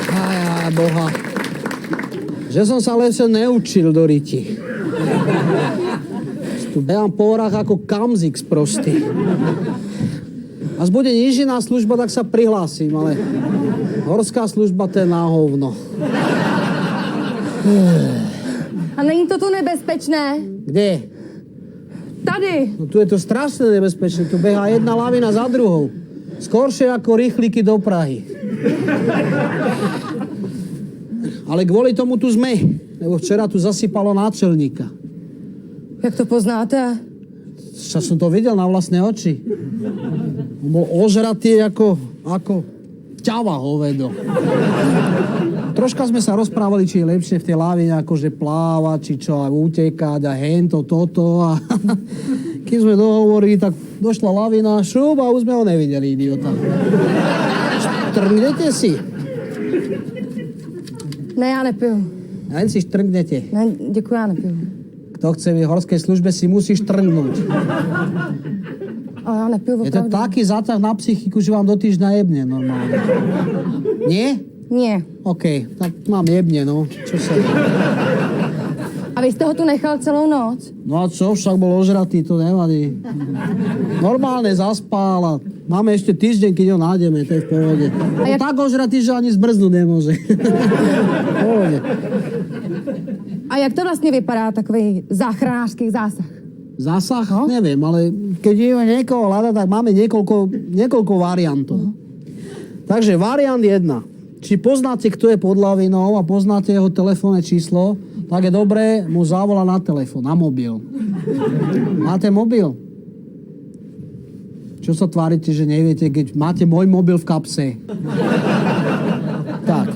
Á, boha. Že som sa len neučil do riti. Tu behám po horách ako kamzik sprostý. Až bude nížiná služba, tak sa prihlásim, ale horská služba to je na hovno. A není to tu nebezpečné? Kde? Tady. No tu je to strašne nebezpečné. Tu behá jedna lavina za druhou. Skoršie ako rýchliky do Prahy. Ale kvôli tomu tu sme. Lebo včera tu zasypalo náčelníka. Jak to poznáte? Však som to videl na vlastné oči. On bol ožratý ako ťava hovedo. Troška sme sa rozprávali, či je lepšie v tej lávine akože plávať, či čo, aj utekať a hento, toto. A keď sme dohovorili, tak došla lavina, šup a už sme ho nevideli, idiota. Štrngnete si? Ne, já nepiju. Jen si štrngnete. Ne, děkuji, já nepiju. Kto chce v horskej službe, si musí štrngnúť. Ale já nepiju Je to opravdu. taký zátah na psychiku, že vám do týždňa jebne normálne. Nie? Nie. OK, tak mám jebne, no. Čo sa... A vy jste ho tu nechal celou noc? No a čo, však bol ožratý, to nevadí. Normálne zaspál a máme ešte týždeň, keď ho nájdeme, to je v pohode. jak... Tak ožratý, že ani zbrznúť nemôže. Pohode. A jak to vlastně vypadá, takový záchranářský zásah? Zásah? No? Neviem, ale keď ideme niekoho hľadať, tak máme niekoľko variantov. Takže variant 1. Či poznáte, kto je pod lavinou a poznáte jeho telefónne číslo, tak je dobré mu zavolať na telefón, na mobil. Máte mobil? Čo sa tvárite, že neviete, keď máte môj mobil v kapse? Tak.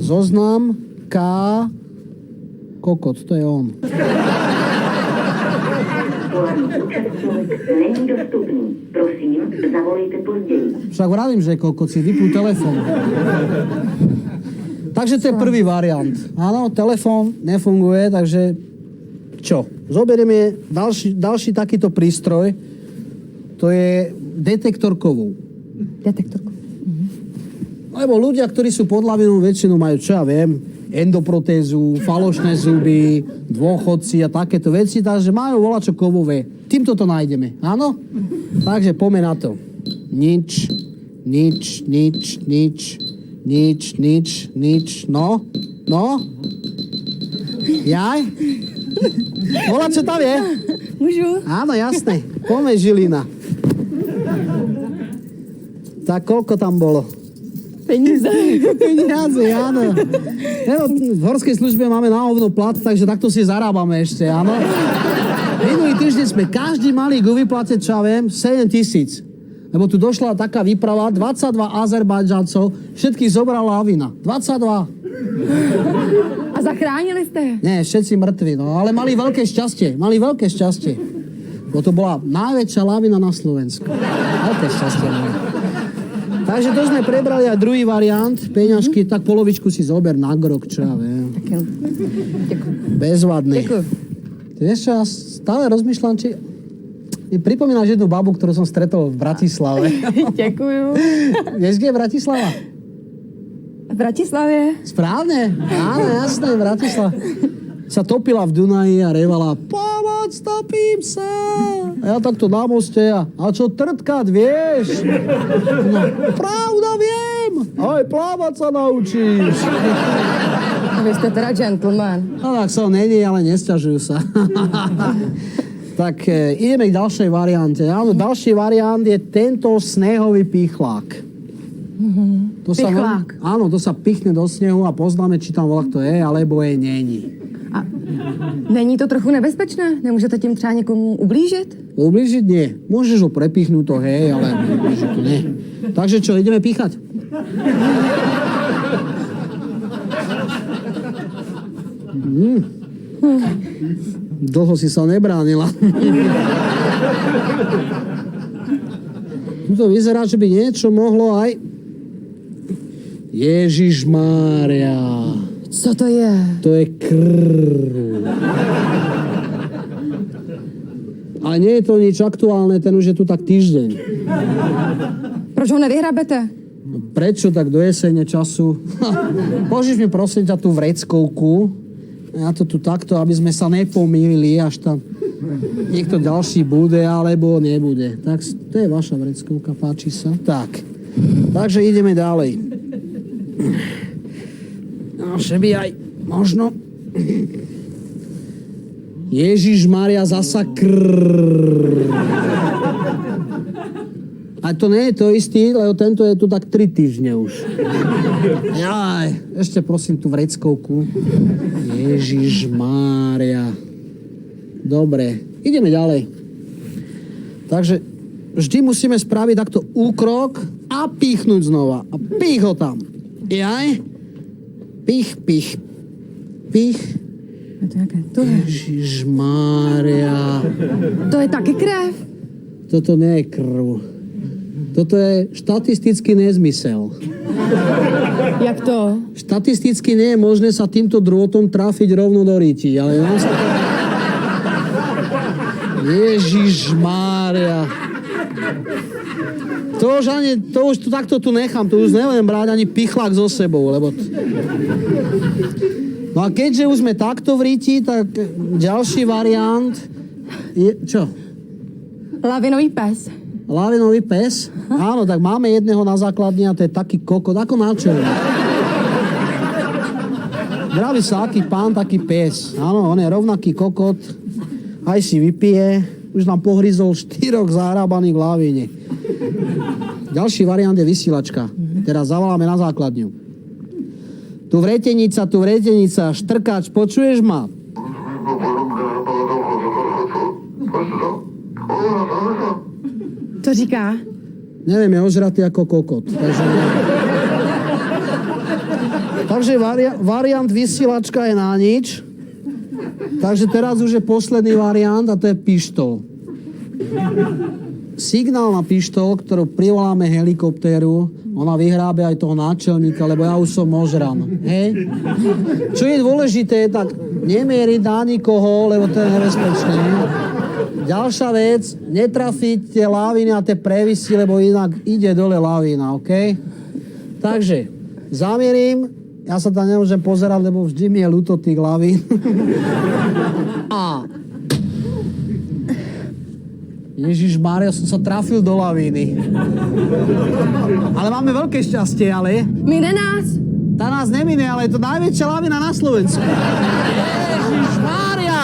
Zoznam K... Kokot, to je on. Není dostupný. Prosím, zavolejte později. Však vravím, že kokot, si vypnú telefón. Takže to je prvý variant. Áno, telefón nefunguje, takže čo? Zoberieme ďalší takýto prístroj. To je detektor kovov. Detektorku. Lebo ľudia, ktorí sú pod lavinou, väčšinou majú, čo ja viem, endoprotézu, falošné zuby, dôchodci a takéto veci, takže majú volačo kovové. Týmto to nájdeme, áno? Takže poďme na to. Nič, no? Jaj? Volačo tam je? Můžu? Áno, jasné. Poďme, Žilina. Tak koľko tam bolo? Peníze. Peniaze, áno. V horskej službe máme na hovno plat, takže takto si zarábame ešte, áno. Minulý týždeň sme každý mali go vyplatiť, čo ja viem, 7 000. Lebo tu došla taká výprava, 22 Azerbajdžancov, všetkých zobrala lavina. 22. A zachránili jste? Nie, všetci mŕtvi, no, ale mali veľké šťastie. Bo to bola najväčšia lavina na Slovensku. Veľké šťastie mali. Takže to sme prebrali aj druhý variant, peňažky, tak polovičku si zober na grok, čo ja viem. Tak jo. Děkuji. Bezvadný. Děkuji. Vieš čo, ja stále rozmýšľam, či... Mi pripomínaš jednu babu, ktorú som stretol v Bratislave. Děkuju. Vieš, kde je Bratislava? V Bratislavě? Správne? Áno, jasné, Bratislava. Sa topila v Dunaji a revala, pomoc, topím sa. A ja takto na moste a čo trtkať, vieš? No, pravda, viem. Aj plávať sa naučíš. Vy jste teda gentleman. No tak som není, ale nesťažujú sa. Tak ideme k ďalšej variante. Áno, ďalší variant je tento snehový pichlák. To sa Pichlák. áno, to sa pichne do snehu a poznáme, či tam volá kto je, alebo je není. A není to trochu nebezpečné? Nemůžete tím třeba někomu ublížit? Ublížiť nie. Môžeš ho prepichnúť to, hej, ale ublížiť to nie. Takže čo, ideme píchať? Dlho si sa nebránila. Tu to vyzerá, že by niečo mohlo aj... Ježišmária. Co to je? To je krv. Ale nie je to nič aktuálne, ten už je tu tak týždeň. Proč ho nevyhrabete? Prečo tak do jesene času? Môžeš mi prosím ťa tú vreckovku? Ja to tu takto, aby sme sa nepomýlili, až tam niekto ďalší bude alebo nebude. Tak to je vaša vreckovka, páči sa? Tak. Takže ideme ďalej. No, že by aj možno... Ježiš Mária, zasa A to nie je to istý, lebo tento je tu tak 3 týždne už. Jaj, ešte prosím tú vreckovku. Ježiš Mária. Dobre, ideme ďalej. Takže vždy musíme spraviť takto úkrok a pichnúť znova. A pich ho tam. Jaj. Pich, pich. Pich. A to jaké? To je. Ježiš Mária. To je taky krev. Toto nie je krv. Toto je štatistický nezmysel. Jak to? Štatisticky nie je možné sa týmto drôtom trafiť rovno do ryti, ale nám sa to... Ježiš Mária. To už takto tu nechám, to už neviem brať ani pichlak so sebou, lebo... No a keďže už sme takto v riti, tak ďalší variant je... Čo? Lavinový pes. Lavinový pes? Áno, tak máme jedného na základni a to je taký kokot, ako náčelník. Draví sa, aký pán, taký pes. Áno, on je rovnaký kokot, aj si vypije, už nám pohryzol 4 zahrábaných v lavíne. Ďalší variant je vysielačka. Teraz zavoláme na základňu. Tu vretenica, štrkač, počuješ ma? Co říká? Neviem, je ožratý ako kokot. Takže variant vysielačka je na nič. Takže teraz už je posledný variant a to je pištol. Signál na pištol, ktorú privoláme helikoptéru, ona vyhrábe aj toho náčelníka, lebo ja už som ožran. Hej? Čo je dôležité, tak nemieriť na nikoho, lebo to je nebezpečné. Ďalšia vec, netrafiť tie láviny a tie previsy, lebo inak ide dole lavína, OK? Takže, zamierím, ja sa tam nemôžem pozerať, lebo vždy mi je ľúto tých lavín. A... Ježiš Mária, som sa trafil do lavíny. Ale máme veľké šťastie, ale... Mine nás. Tá nás nemine, ale je to najväčšia lavína na Slovensku. Ježiš Mária!